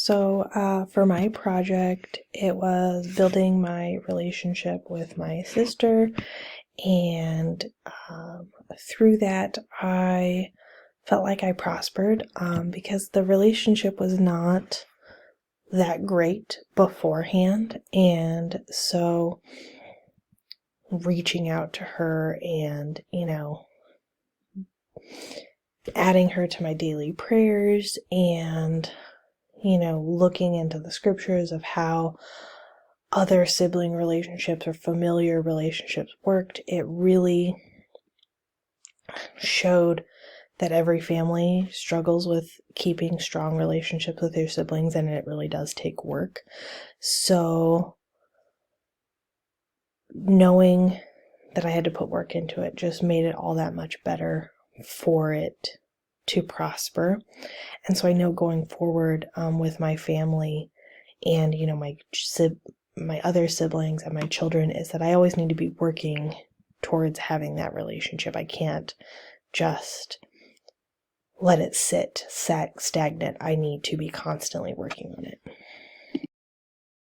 For my project, it was building my relationship with my sister, and through that, I felt like I prospered because the relationship was not that great beforehand. And so, reaching out to her and, adding her to my daily prayers and looking into the scriptures of how other sibling relationships or familiar relationships worked, it really showed that every family struggles with keeping strong relationships with their siblings, and it really does take work. So, knowing that I had to put work into it just made it all that much better for it to prosper. And so I know going forward with my family and my other siblings and my children is that I always need to be working towards having that relationship. I can't just let it sit stagnant. I need to be constantly working on it.